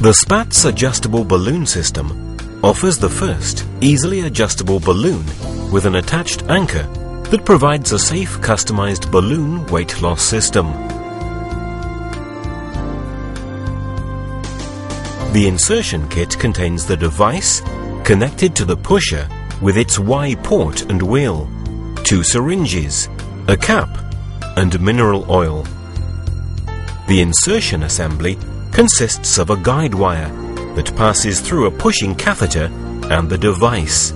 The Spatz adjustable balloon system offers the first easily adjustable balloon with an attached anchor that provides a safe customized balloon weight loss system. The insertion kit contains the device connected to the pusher with its Y port and wheel, 2 syringes, a cap, and mineral oil. The insertion assembly consists of a guide wire that passes through a pushing catheter and the device.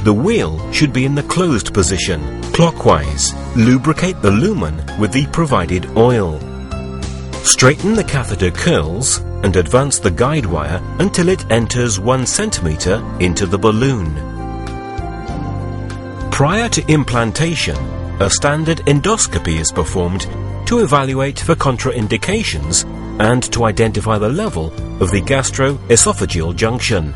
The wheel should be in the closed position, clockwise. Lubricate the lumen with the provided oil. Straighten the catheter curls and advance the guide wire until it enters 1 centimeter into the balloon. Prior to implantation, a standard endoscopy is performed to evaluate for contraindications and to identify the level of the gastroesophageal junction.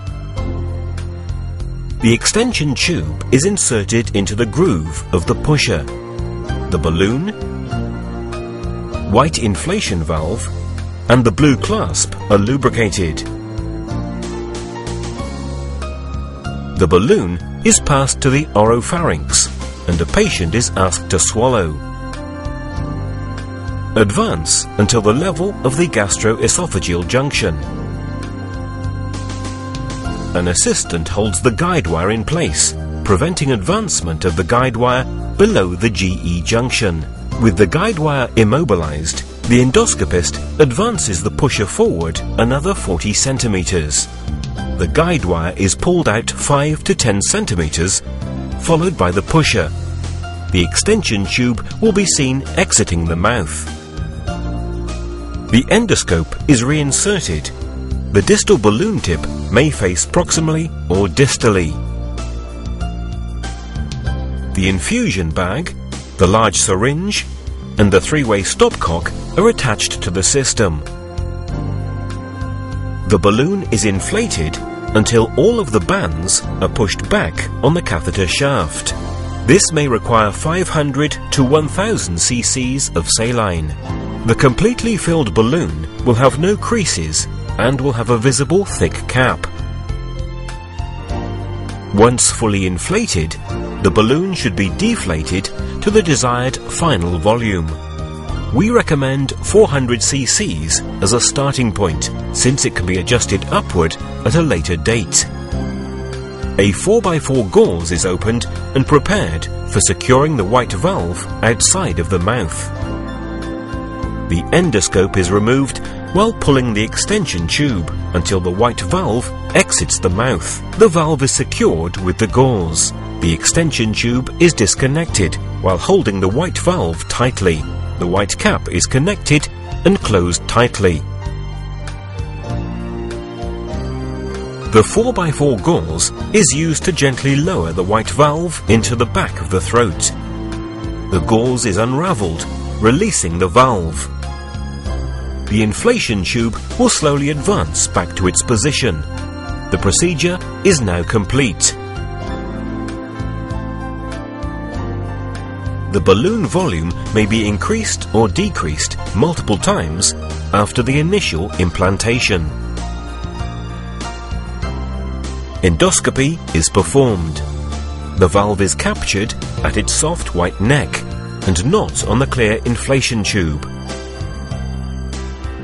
The extension tube is inserted into the groove of the pusher. The balloon, white inflation valve, and the blue clasp are lubricated. The balloon is passed to the oropharynx and a patient is asked to swallow. Advance until the level of the gastroesophageal junction. An assistant holds the guide wire in place, preventing advancement of the guide wire below the GE junction. With the guide wire immobilized, the endoscopist advances the pusher forward another 40 centimeters. The guide wire is pulled out 5 to 10 centimeters, followed by the pusher. The extension tube will be seen exiting the mouth. The endoscope is reinserted. The distal balloon tip may face proximally or distally. The infusion bag, the large syringe, and the 3-way stopcock are attached to the system. The balloon is inflated until all of the bands are pushed back on the catheter shaft. This may require 500 to 1000 cc's of saline. The completely filled balloon will have no creases and will have a visible thick cap. Once fully inflated, the balloon should be deflated to the desired final volume. We recommend 400 cc's as a starting point, since it can be adjusted upward at a later date. A 4x4 gauze is opened and prepared for securing the white valve outside of the mouth. The endoscope is removed while pulling the extension tube until the white valve exits the mouth. The valve is secured with the gauze. The extension tube is disconnected while holding the white valve tightly. The white cap is connected and closed tightly. The 4x4 gauze is used to gently lower the white valve into the back of the throat. The gauze is unraveled, releasing the valve. The inflation tube will slowly advance back to its position. The procedure is now complete. The balloon volume may be increased or decreased multiple times after the initial implantation. Endoscopy is performed. The valve is captured at its soft white neck and not on the clear inflation tube.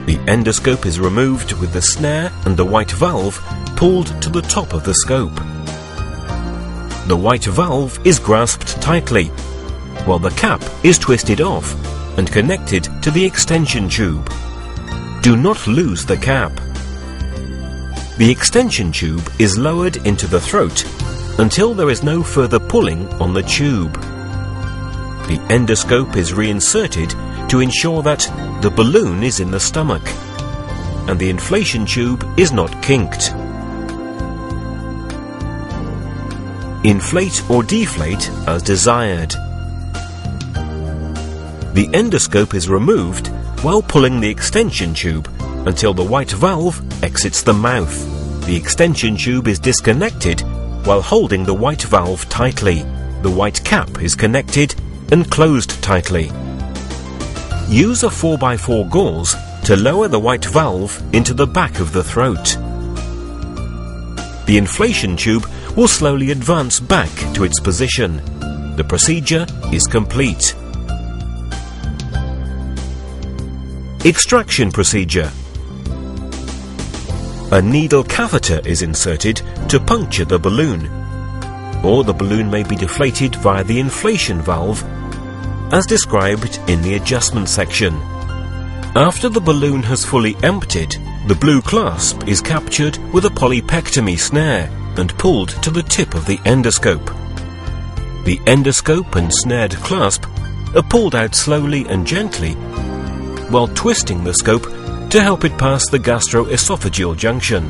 The endoscope is removed with the snare and the white valve pulled to the top of the scope. The white valve is grasped tightly, while the cap is twisted off and connected to the extension tube. Do not lose the cap. The extension tube is lowered into the throat until there is no further pulling on the tube. The endoscope is reinserted to ensure that the balloon is in the stomach and the inflation tube is not kinked. Inflate or deflate as desired. The endoscope is removed while pulling the extension tube until the white valve exits the mouth. The extension tube is disconnected while holding the white valve tightly. The white cap is connected and closed tightly. Use a 4x4 gauze to lower the white valve into the back of the throat. The inflation tube will slowly advance back to its position. The procedure is complete. Extraction procedure. A needle catheter is inserted to puncture the balloon, or the balloon may be deflated via the inflation valve, as described in the adjustment section. After the balloon has fully emptied, the blue clasp is captured with a polypectomy snare and pulled to the tip of the endoscope. The endoscope and snared clasp are pulled out slowly and gently while twisting the scope to help it pass the gastroesophageal junction.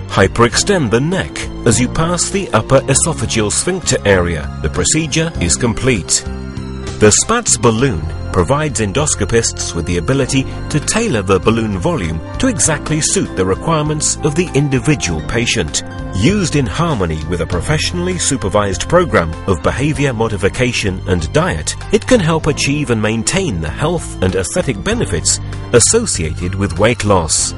Hyperextend the neck as you pass the upper esophageal sphincter area. The procedure is complete. The Spatz balloon provides endoscopists with the ability to tailor the balloon volume to exactly suit the requirements of the individual patient. Used in harmony with a professionally supervised program of behavior modification and diet, it can help achieve and maintain the health and aesthetic benefits associated with weight loss.